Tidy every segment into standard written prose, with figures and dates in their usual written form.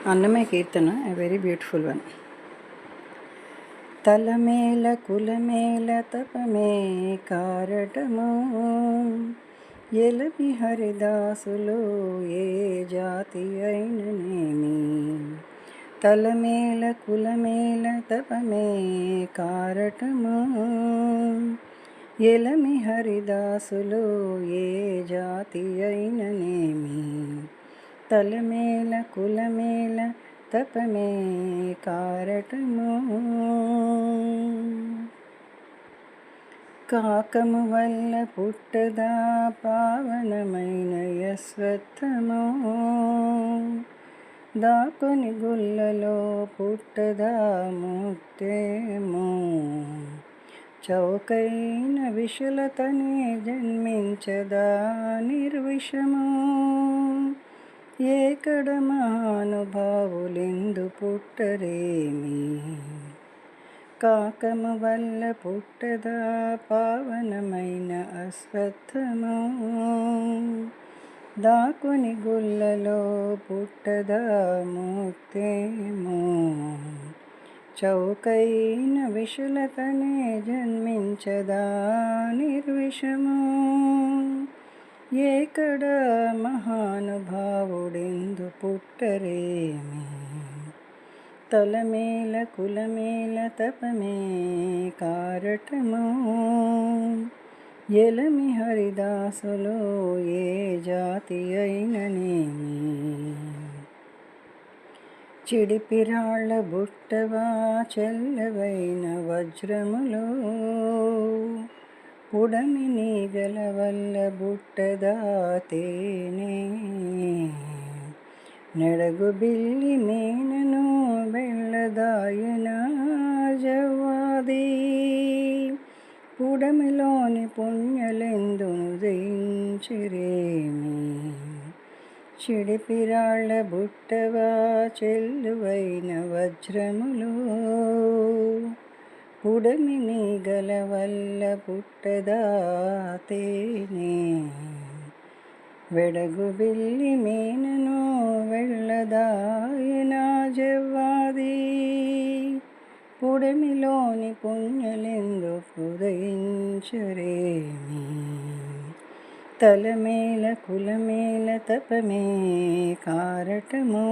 అన్నమయ్య కీర్తన, a very beautiful one. తలమేల కులమేల తపమే కారటము, ఎలమి హరిదాసులు ఏ జాతి అయిననేమి. తలమేల కులమేల తపమే కారటము, ఎలమి హరిదాసులు ఏ జాతి అయిననేమి. తలమేల కులమేల తపమే కారటము, కాకము వల్ల పుట్టదా పావనమైన యశ్వత్థము, దాకొని గుల్లలో పుట్టదా ముత్యము. చౌకైన విశలతనే జన్మించదా నిర్విషము, ఏకడ మహానుభావులెందు పుట్టరేమి. కాకము వల్ల పుట్టదా పావనమైన అశ్వత్థము, దాకొని గుల్లలో పుట్టదా ముత్యము. చౌకైన విశలతనే జన్మించదా నిర్విషము, ఏకడ మహానుభావుడెందు పుట్టరేమి. తలమేల కులమేల తపమే కారటము, ఎలమి హరిదాసులు ఏ జాతి అయిననేమి. చిడిపిరాళ్ళ బుట్టవా చెల్లవైన వజ్రములు, పుడమి నీగల వల్ల బుట్టదా తేనె. నెడగు బిల్లి మేనను వెళ్ళదాయన జవ్వాది, పుడమిలోని పుణ్యలెందును దయించిరేమి. చిడిపిరాళ్ళ బుట్టవా చెల్లువైన వజ్రములు, పుడమి నీగల వల్ల పుట్టదా తేనె. వెడగు బిల్లి మేనను వెళ్ళదాయన జవ్వాది, పుడమిలోని పుణ్యలెందుకు దయించరేమి. తలమేల కులమేల తపమే కారటము,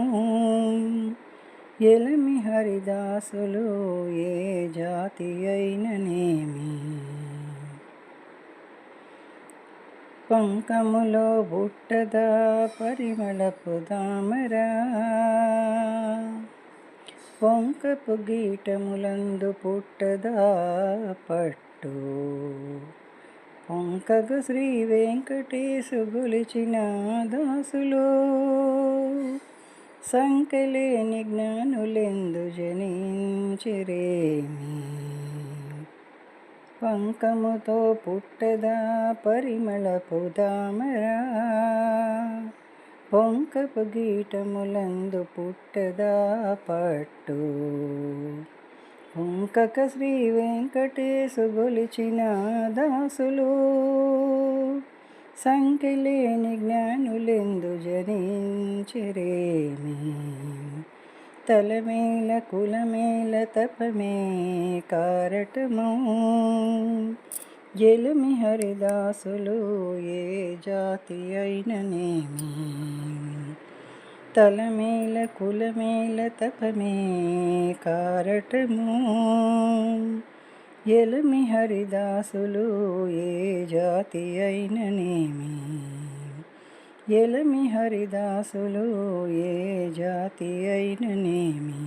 ఎలమి హరిదాసులు ఏ జాతి అయిననేమి. పంకములో బుట్టదా పరిమళపు తామరా, పొంకపు గీటములందు పుట్టదా పట్టు. పొంకగ శ్రీ వెంకటేశు గొలిచిన దాసులు, సంఖ్యలేని జ్ఞానులెందు జనించిరేమి. పంకముతో పుట్టదా పరిమళపు తామరా, పొంకపు గీటములందు పుట్టదా పట్టు. పొంకక శ్రీ వెంకటేశు గొలిచిన దాసులు, సంఖ్యలేని జ్ఞానులెందు జనించిరేమి. తలమేల కులమేల తపమే కారటము, ఎలమి హరిదాసులు ఏ జాతి అయిననేమి. తలమేల కులమేల తపమే కారటము, ఎలమి హరిదాసులు ఏ జాతి అయిననేమి. ఎలమి హరిదాసులు ఏ జాతి అయిననేమి.